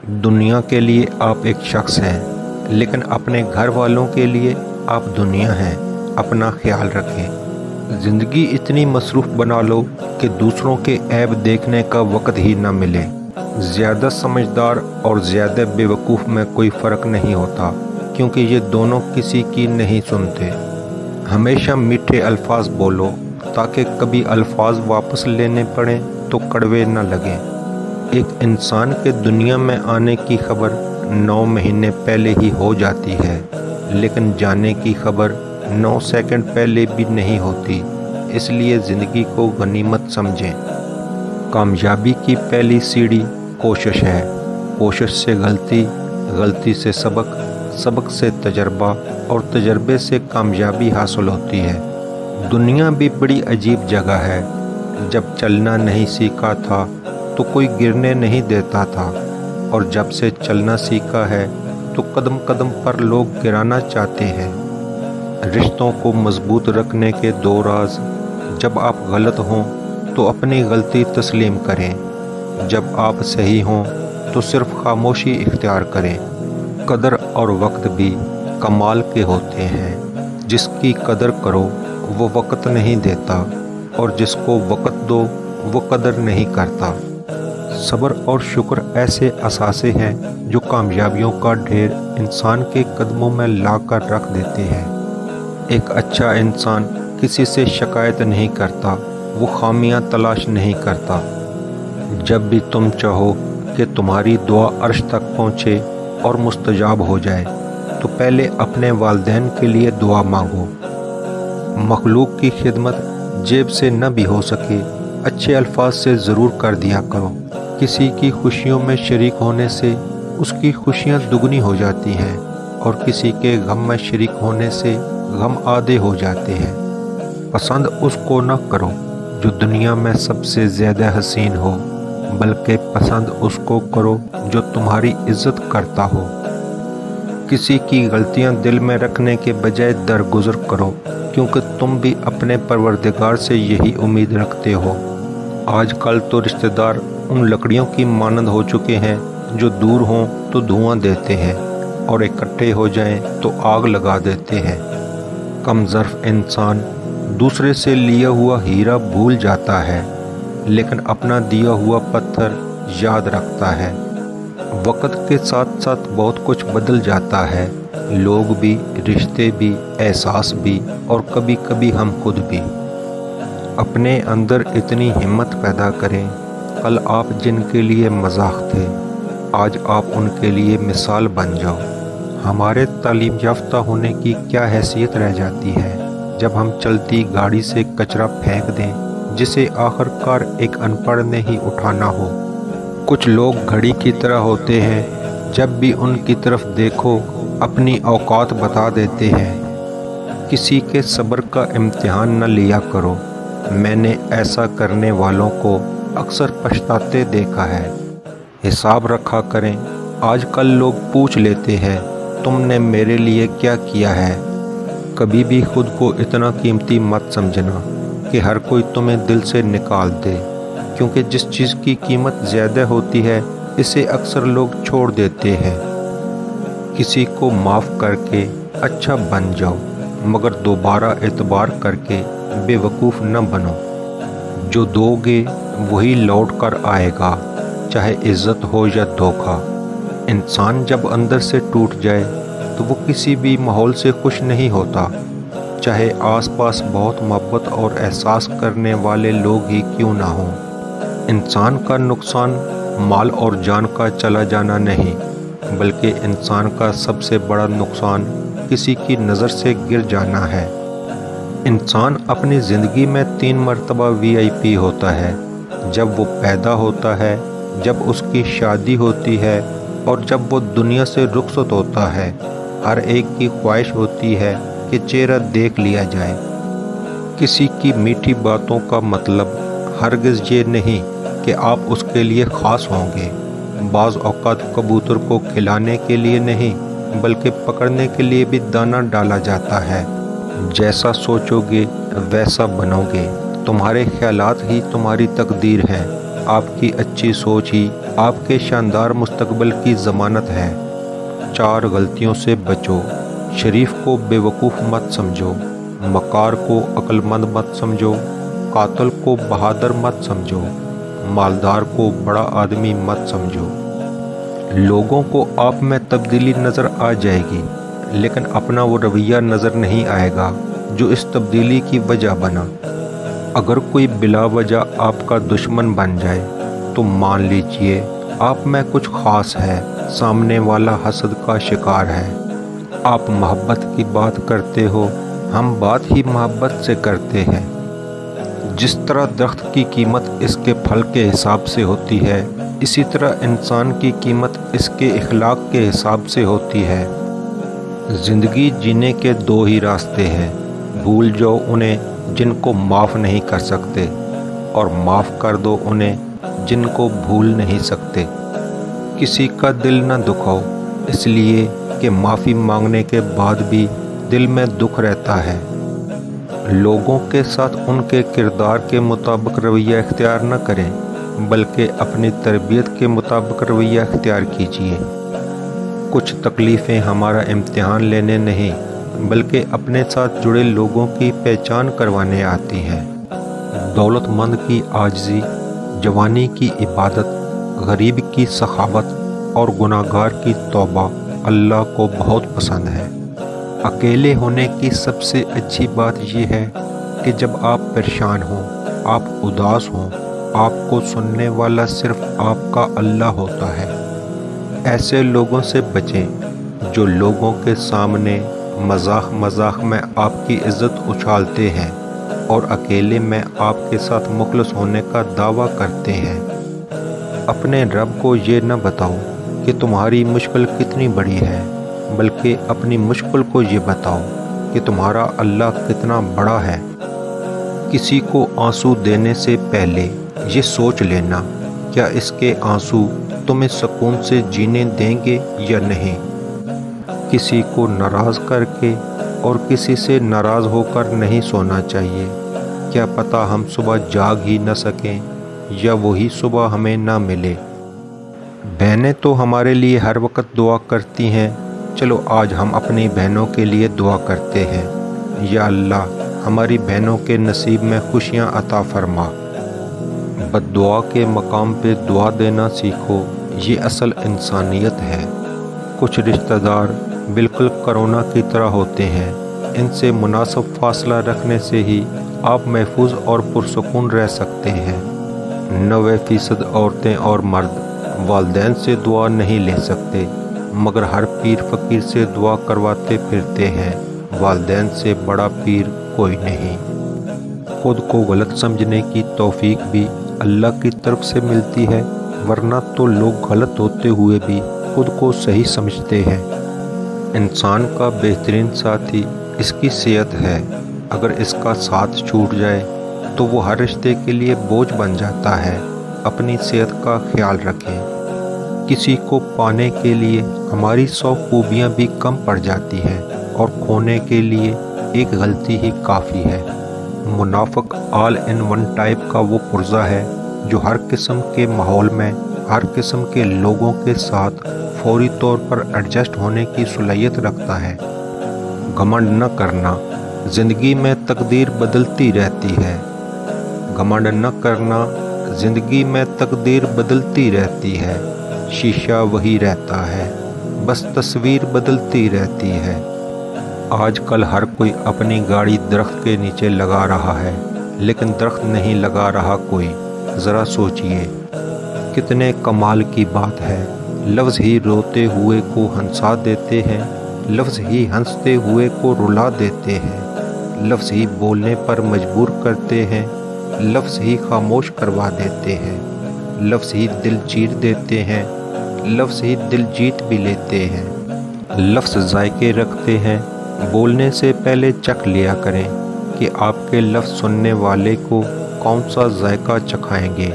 دنیا کے لیے آپ ایک شخص ہیں، لیکن اپنے گھر والوں کے لیے آپ دنیا ہیں۔ اپنا خیال رکھیں۔ زندگی اتنی مصروف بنا لو کہ دوسروں کے عیب دیکھنے کا وقت ہی نہ ملے۔ زیادہ سمجھدار اور زیادہ بے وقوف میں کوئی فرق نہیں ہوتا، کیونکہ یہ دونوں کسی کی نہیں سنتے۔ ہمیشہ میٹھے الفاظ بولو تاکہ کبھی الفاظ واپس لینے پڑیں تو کڑوے نہ لگیں۔ ایک انسان کے دنیا میں آنے کی خبر 9 مہینے پہلے ہی ہو جاتی ہے، لیکن جانے کی خبر 9 سیکنڈ پہلے بھی نہیں ہوتی۔ اس لیے زندگی کو غنیمت سمجھیں۔ کامیابی کی پہلی سیڑھی کوشش ہے۔ کوشش سے غلطی، غلطی سے سبق، سبق سے تجربہ اور تجربے سے کامیابی حاصل ہوتی ہے۔ دنیا بھی بڑی عجیب جگہ ہے۔ جب چلنا نہیں سیکھا تھا تو کوئی گرنے نہیں دیتا تھا، اور جب سے چلنا سیکھا ہے تو قدم قدم پر لوگ گرانا چاہتے ہیں۔ رشتوں کو مضبوط رکھنے کے 2 راز: جب آپ غلط ہوں تو اپنی غلطی تسلیم کریں، جب آپ صحیح ہوں تو صرف خاموشی اختیار کریں۔ قدر اور وقت بھی کمال کے ہوتے ہیں۔ جس کی قدر کرو وہ وقت نہیں دیتا، اور جس کو وقت دو وہ قدر نہیں کرتا۔ صبر اور شکر ایسے اثاثے ہیں جو کامیابیوں کا ڈھیر انسان کے قدموں میں لا کر رکھ دیتے ہیں۔ ایک اچھا انسان کسی سے شکایت نہیں کرتا، وہ خامیاں تلاش نہیں کرتا۔ جب بھی تم چاہو کہ تمہاری دعا عرش تک پہنچے اور مستجاب ہو جائے تو پہلے اپنے والدین کے لیے دعا مانگو۔ مخلوق کی خدمت جیب سے نہ بھی ہو سکے، اچھے الفاظ سے ضرور کر دیا کرو۔ کسی کی خوشیوں میں شریک ہونے سے اس کی خوشیاں دگنی ہو جاتی ہیں، اور کسی کے غم میں شریک ہونے سے غم آدھے ہو جاتے ہیں۔ پسند اس کو نہ کرو جو دنیا میں سب سے زیادہ حسین ہو، بلکہ پسند اس کو کرو جو تمہاری عزت کرتا ہو۔ کسی کی غلطیاں دل میں رکھنے کے بجائے درگزر کرو، کیونکہ تم بھی اپنے پروردگار سے یہی امید رکھتے ہو۔ آج کل تو رشتہ دار ان لکڑیوں کی مانند ہو چکے ہیں جو دور ہوں تو دھواں دیتے ہیں، اور اکٹھے ہو جائیں تو آگ لگا دیتے ہیں۔ کم ظرف انسان دوسرے سے لیا ہوا ہیرا بھول جاتا ہے، لیکن اپنا دیا ہوا پتھر یاد رکھتا ہے۔ وقت کے ساتھ ساتھ بہت کچھ بدل جاتا ہے، لوگ بھی، رشتے بھی، احساس بھی، اور کبھی کبھی ہم خود بھی۔ اپنے اندر اتنی ہمت پیدا کریں، کل آپ جن کے لیے مذاق تھے، آج آپ ان کے لیے مثال بن جاؤ۔ ہمارے تعلیم یافتہ ہونے کی کیا حیثیت رہ جاتی ہے جب ہم چلتی گاڑی سے کچرا پھینک دیں جسے آخر کار ایک ان پڑھ نے ہی اٹھانا ہو۔ کچھ لوگ گھڑی کی طرح ہوتے ہیں، جب بھی ان کی طرف دیکھو اپنی اوقات بتا دیتے ہیں۔ کسی کے صبر کا امتحان نہ لیا کرو۔ میں نے ایسا کرنے والوں کو اکثر پچھتاتے دیکھا ہے۔ حساب رکھا کریں۔ آج کل لوگ پوچھ لیتے ہیں تم نے میرے لیے کیا کیا ہے۔ کبھی بھی خود کو اتنا قیمتی مت سمجھنا کہ ہر کوئی تمہیں دل سے نکال دے، کیونکہ جس چیز کی قیمت زیادہ ہوتی ہے اسے اکثر لوگ چھوڑ دیتے ہیں۔ کسی کو معاف کر کے اچھا بن جاؤ، مگر دوبارہ اعتبار کر کے بے وقوف نہ بنو۔ جو دو گے وہی لوٹ کر آئے گا، چاہے عزت ہو یا دھوکہ۔ انسان جب اندر سے ٹوٹ جائے تو وہ کسی بھی ماحول سے خوش نہیں ہوتا، چاہے آس پاس بہت محبت اور احساس کرنے والے لوگ ہی کیوں نہ ہوں۔ انسان کا نقصان مال اور جان کا چلا جانا نہیں، بلکہ انسان کا سب سے بڑا نقصان کسی کی نظر سے گر جانا ہے۔ انسان اپنی زندگی میں 3 مرتبہ VIP ہوتا ہے: جب وہ پیدا ہوتا ہے، جب اس کی شادی ہوتی ہے، اور جب وہ دنیا سے رخصت ہوتا ہے۔ ہر ایک کی خواہش ہوتی ہے کہ چہرہ دیکھ لیا جائے۔ کسی کی میٹھی باتوں کا مطلب ہرگز یہ نہیں کہ آپ اس کے لیے خاص ہوں گے۔ بعض اوقات کبوتر کو کھلانے کے لیے نہیں بلکہ پکڑنے کے لیے بھی دانہ ڈالا جاتا ہے۔ جیسا سوچو گے ویسا بنو گے۔ تمہارے خیالات ہی تمہاری تقدیر ہے۔ آپ کی اچھی سوچ ہی آپ کے شاندار مستقبل کی ضمانت ہے۔ 4 غلطیوں سے بچو۔ شریف کو بے وقوف مت سمجھو، مکار کو عقل مند مت سمجھو، قاتل کو بہادر مت سمجھو، مالدار کو بڑا آدمی مت سمجھو۔ لوگوں کو آپ میں تبدیلی نظر آ جائے گی، لیکن اپنا وہ رویہ نظر نہیں آئے گا جو اس تبدیلی کی وجہ بنا۔ اگر کوئی بلا وجہ آپ کا دشمن بن جائے تو مان لیجئے آپ میں کچھ خاص ہے، سامنے والا حسد کا شکار ہے۔ آپ محبت کی بات کرتے ہو، ہم بات ہی محبت سے کرتے ہیں۔ جس طرح درخت کی قیمت اس کے پھل کے حساب سے ہوتی ہے، اسی طرح انسان کی قیمت اس کے اخلاق کے حساب سے ہوتی ہے۔ زندگی جینے کے 2 ہی راستے ہیں، بھول جاؤ انہیں جن کو معاف نہیں کر سکتے، اور معاف کر دو انہیں جن کو بھول نہیں سکتے۔ کسی کا دل نہ دکھاؤ، اس لیے کہ معافی مانگنے کے بعد بھی دل میں دکھ رہتا ہے۔ لوگوں کے ساتھ ان کے کردار کے مطابق رویہ اختیار نہ کریں، بلکہ اپنی تربیت کے مطابق رویہ اختیار کیجیے۔ کچھ تکلیفیں ہمارا امتحان لینے نہیں، بلکہ اپنے ساتھ جڑے لوگوں کی پہچان کروانے آتی ہیں۔ دولت مند کی عاجزی، جوانی کی عبادت، غریب کی سخاوت اور گناہگار کی توبہ اللہ کو بہت پسند ہے۔ اکیلے ہونے کی سب سے اچھی بات یہ ہے کہ جب آپ پریشان ہوں، آپ اداس ہوں، آپ کو سننے والا صرف آپ کا اللہ ہوتا ہے۔ ایسے لوگوں سے بچیں جو لوگوں کے سامنے مذاق میں آپ کی عزت اچھالتے ہیں اور اکیلے میں آپ کے ساتھ مخلص ہونے کا دعویٰ کرتے ہیں۔ اپنے رب کو یہ نہ بتاؤ کہ تمہاری مشکل کتنی بڑی ہے، بلکہ اپنی مشکل کو یہ بتاؤ کہ تمہارا اللہ کتنا بڑا ہے۔ کسی کو آنسو دینے سے پہلے یہ سوچ لینا کیا اس کے آنسو تمہیں سکون سے جینے دیں گے یا نہیں۔ کسی کو ناراض کر کے اور کسی سے ناراض ہو کر نہیں سونا چاہیے، کیا پتہ ہم صبح جاگ ہی نہ سکیں یا وہی صبح ہمیں نہ ملے۔ بہنیں تو ہمارے لیے ہر وقت دعا کرتی ہیں، چلو آج ہم اپنی بہنوں کے لیے دعا کرتے ہیں۔ یا اللہ ہماری بہنوں کے نصیب میں خوشیاں عطا فرما۔ بد دعا کے مقام پہ دعا دینا سیکھو، یہ اصل انسانیت ہے۔ کچھ رشتہ دار بالکل کرونا کی طرح ہوتے ہیں، ان سے مناسب فاصلہ رکھنے سے ہی آپ محفوظ اور پرسکون رہ سکتے ہیں۔ 90% عورتیں اور مرد والدین سے دعا نہیں لے سکتے، مگر ہر پیر فقیر سے دعا کرواتے پھرتے ہیں۔ والدین سے بڑا پیر کوئی نہیں۔ خود کو غلط سمجھنے کی توفیق بھی اللہ کی طرف سے ملتی ہے، ورنہ تو لوگ غلط ہوتے ہوئے بھی خود کو صحیح سمجھتے ہیں۔ انسان کا بہترین ساتھی اس کی صحت ہے، اگر اس کا ساتھ چھوٹ جائے تو وہ ہر رشتے کے لیے بوجھ بن جاتا ہے۔ اپنی صحت کا خیال رکھیں۔ کسی کو پانے کے لیے ہماری 100 خوبیاں بھی کم پڑ جاتی ہیں، اور کھونے کے لیے ایک غلطی ہی کافی ہے۔ منافق آل ان ون ٹائپ کا وہ پرزہ ہے جو ہر قسم کے ماحول میں ہر قسم کے لوگوں کے ساتھ فوری طور پر ایڈجسٹ ہونے کی صلاحیت رکھتا ہے۔ گھمنڈ نہ کرنا، زندگی میں تقدیر بدلتی رہتی ہے۔ گھمنڈ نہ کرنا، زندگی میں تقدیر بدلتی رہتی ہے۔ شیشہ وہی رہتا ہے، بس تصویر بدلتی رہتی ہے۔ آج کل ہر کوئی اپنی گاڑی درخت کے نیچے لگا رہا ہے، لیکن درخت نہیں لگا رہا کوئی۔ ذرا سوچئے، کتنے کمال کی بات ہے۔ لفظ ہی روتے ہوئے کو ہنسا دیتے ہیں، لفظ ہی ہنستے ہوئے کو رلا دیتے ہیں، لفظ ہی بولنے پر مجبور کرتے ہیں، لفظ ہی خاموش کروا دیتے ہیں، لفظ ہی دل چیر دیتے ہیں، لفظ ہی دل جیت بھی لیتے ہیں۔ لفظ ذائقے رکھتے ہیں، بولنے سے پہلے چکھ لیا کریں کہ آپ کے لفظ سننے والے کو کون سا ذائقہ چکھائیں گے۔